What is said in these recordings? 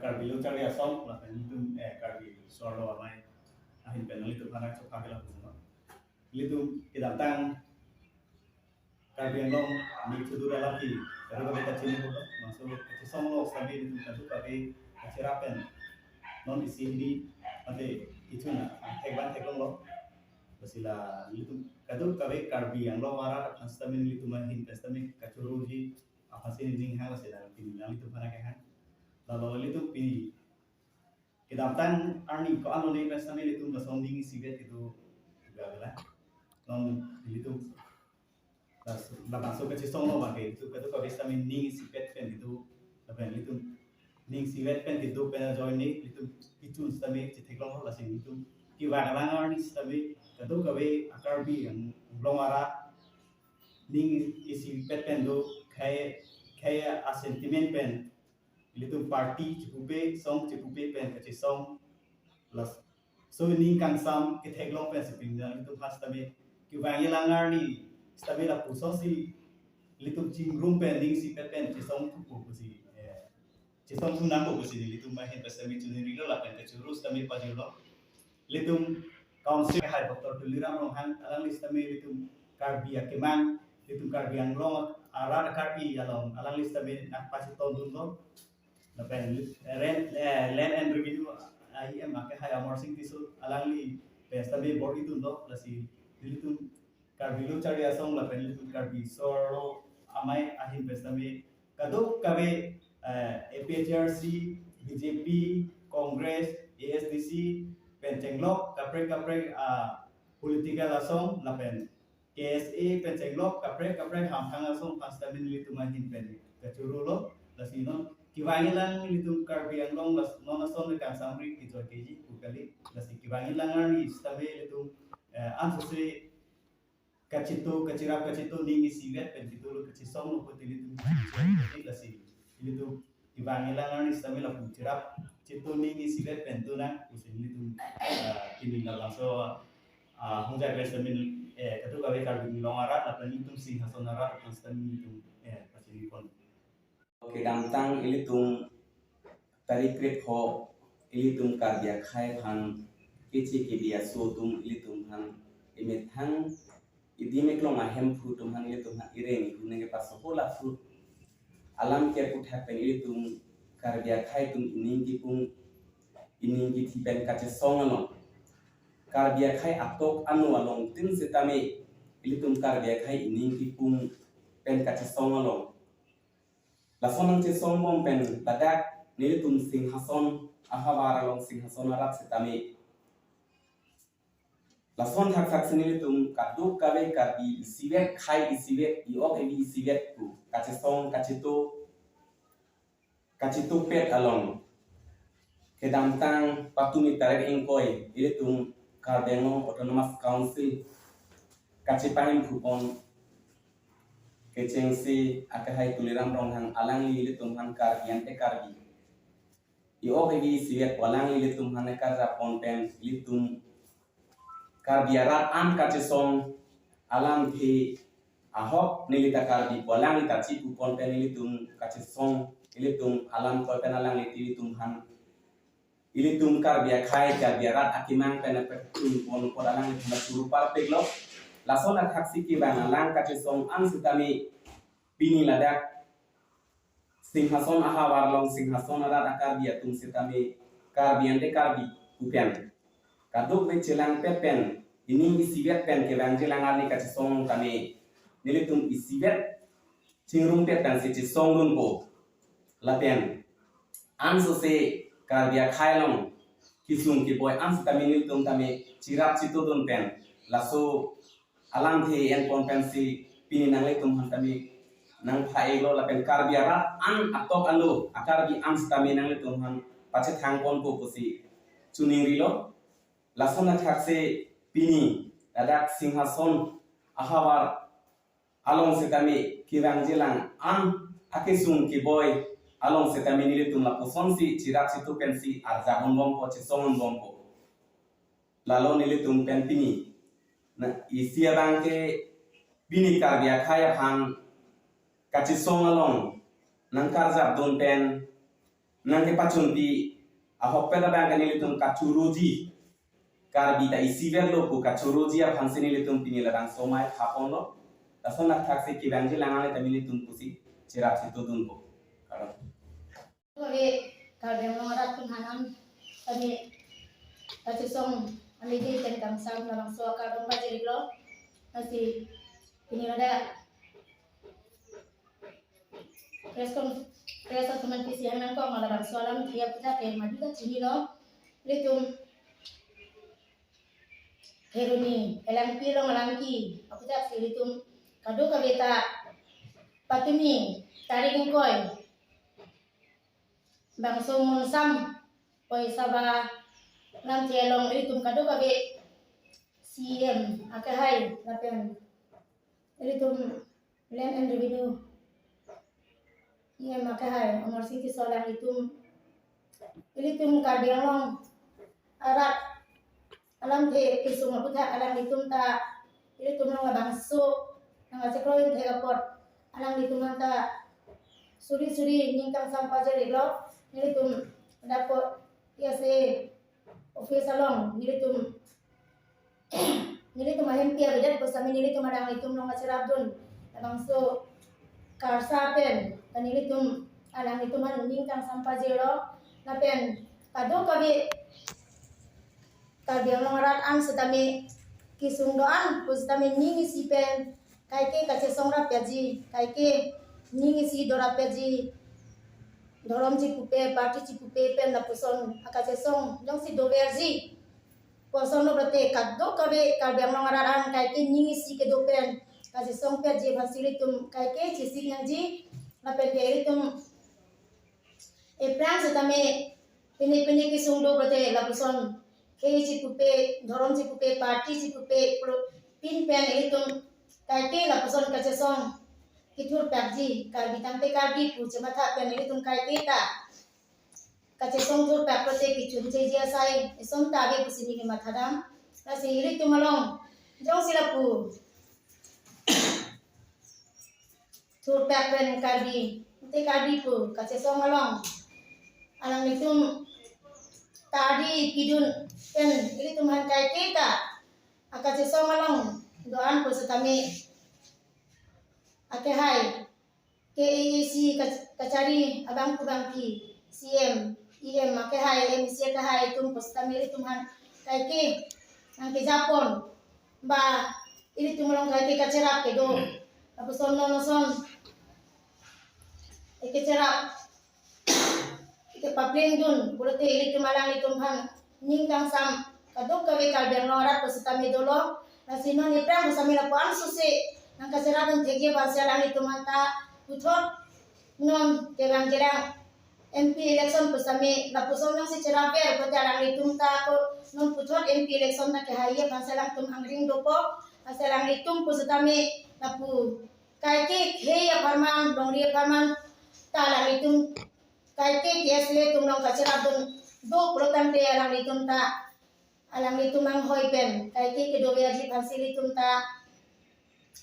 Karbi lu cari asam lah kan itu karbi solo amai ahin penal itu karena coba kita semua itu kita tang karbi yang long ni cudu lagi kalau kita cini pun masuk ke solo sabi itu kan tapi kacirapen non isi ini nanti itu na hebat hebat lo basila itu kadu kabe karbi yang lo marah stamin itu mahin stamin kacuruji apa sih ini hal sedang pinjam itu mana kan lalu itu pilih kedapatan arni ko ano ni pesta ni itu basong ding sibet itu gagala non itu masuk ke cisong no bagi itu ketu ko pesta ni ning sibet pen itu laban itu ning sibet pen itu pen join ni itu stami citeklong ho lasing itu kiwa lang arni stami ketu ko be akar bi yang blomara ning sibet pen do kaya a sentiment pen itu party cukupe song cukupe pen kaci song plus so ini kan sam kita heglong pen sepinjang itu pas tapi kiwangi langar ni tapi la puso si itu cingrum pen ding si pen ci song tuku si ci song tu nambo si itu mahin pas tapi cuniri lo la pen kacurus tapi pajilo itu council hai doktor tuliram long han alang list tapi itu karbia keman itu karbiang long arar karbi along alang list tapi nak pasti tahun dulu lapan land and revenue IM make hai amorsing tisu alangli pesta be body tu ndo lasi itu karbilu cari asong lapan itu karbi soro amai ahin pesta be kado kabe APHRC BJP Congress ASDC pencenglok kapre political asong lapan KSA pencenglok kapre hamhang asong pasta be itu mahin pen kacurulo lasi non kibangilan itu karbi yang long las nona son kan samri itu keji ukali las kibangilan ni stabe itu anse kacito ningi siwet pen itu kacison no potil itu las itu kibangilan ni stabe la putirap cito ningi siwet pen tu na usin itu kini langsung hungja besamin katu kabe karbi long arat apa itu sing hason arat stabe itu pasti kon Kedamtang ilitung tarikret ho ilitung kardia khai han kici kidia sotum ilitung han imet han idime klong ahem frutum han ilitung han ireng hunenge pasohola fruit alam ke put happen ilitung kardia khai tum iningi tipen kace songano kardia khai atok anu along tin setame ilitung kardia khai iningi pung pen kace songano Lasonang ci sombong pen badak nilitum singhason ahawara long singhason arat setami lason hak senilitum kaduk kabe kabi isiwet khai isiwet iok ebi isiwet ku kacesong kacito pet along kedamtang patumi tarek ingkoi ilitum Karbengo Autonomous Council kacipahim kupon kecengsi akahai tuliram ronghang alang lili tumhan karbian te karbi io hebi siwet walang lili tumhan ekar rapon pen litum karbiarat an kacesong alang the ahok nilita karbi walang lita cipu pon pen litum kacesong litum alang kol pen alang liti tumhan ilitum karbia khai karbiarat akimang pen petum pon pon alang litum suru partek lo lasona taksi ki bang alang kacesong ang sutami pini ladak singhason ahawar long singhason arat akar dia tum sutami karbian de karbi kupian kaduk be celang pepen ini isiwet pen ke bang celang ani kacesong kami nilitum isiwet cingrum pepen si cesong nun ko lapen anso se karbia khailong kisung ki boy ans kami nilitum kami cirap citu dun pen laso alang the en konvensi pini nang letum han kami nang phailo la pen karbiara an atok alo akarbi ans kami nang letum han pache thangpon ko posi chuningilo lasona thakse pini dadak singhason ahawar along se kami kirang jelang an akisung ki boy along se kami niletum la posonsi cirak situ pensi arjabon bom ko chesongon bom ko lalo niletum pen pini na isia bangke bini karbia khaya phang kachi songalong nang karjap don pen nang ke pachunti ahok peda bang kanili tum kachuroji karbi ta isiver lo ko kachuroji a phansini litum pinila rang somai hapon lo tasona thakse ki bangje langane tamili tum pusi cerap situ dun ko karon Kami kalau mengarat penghanam kami kasih song kami di tentang sam dalam soal kalau baca lo masih ini ada respon teman pisihan nang kau malah soalan tiap kita kayak madu kan sini lo litum heruni elang pilo malangki aku tak sih litum kado kaweta patumi tarik ngkoi bang sumon sam poi saba nam tielong itum kado kabe CM akahai lapen itum land and revenue iya makahai amor siti solang itum kabiang arat alam the kisung aputha alam itum ta itum long bang su nang aseklo the kapot alam itum ta suri ningkang sampah jadi lo nilitum dapat ya se office along nilitum ahem pia bejat pasami nilitum adang litum long acerabdun langsung karsa pen dan nilitum alang litum han ningkang sampah jero napen kado kabi kabiang long rat an setami kisungdoan pustami ningi si pen kaike kace songra peji kaike ningi si dora peji Dorom cipupe, parti cipupe, pen la puson akace song jong si doverji. Poson no berarti kado kabe kabiang nongararan kaike ningi si ke dopen kace song perji basilitum kaike cisi nyanji la peritum plan setame pene ki sungdo berarti la puson ke cipupe, dorom cipupe, parti cipupe, pin pen eritum kaike la puson kace song kitur perji kal bitang pe karbi pu cemata pen eritum kaike ta kace song tur pak prote kichun cheji asai esom ta ge pusini ke mathadam la se eritum along jong silapu tur pak pen karbi te karbi pu kace song along alang itum tadi kidun pen eritum han kaike ta akace song along doan pu setame ake hai KEC kacari abang kubangki CM IM ake hai MC ake hai tum postamiri tumhan kaike nang ke Japon ba ini tumulong kaike kacerap ke do tapos no son ike cerap ike papleng dun berarti ini tumalang itumhan ningkang sam kadok kawe kalbiang norat postamiri dolo nasino ni prang posamira puan susi nang kaserapan tegi bahasa lang itu mata putot non kerang MP election pesami lapusom yang si ceraper pada lang itu mata ko non putot MP election na kahaya bahasa lang tum angring dopo bahasa lang itu pusatami lapu kaike heya farman dongri farman talang itu kaike kiasle tum nong kacerapun do program te lang itu mata alang itu mang hoipen kaike kedobiaji bahasa itu mata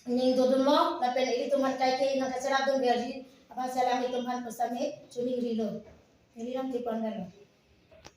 ning dodun lo lapen itu man kaike nang kacerap dun berji apa salam itu man pesame cuni rilo ini nam tipan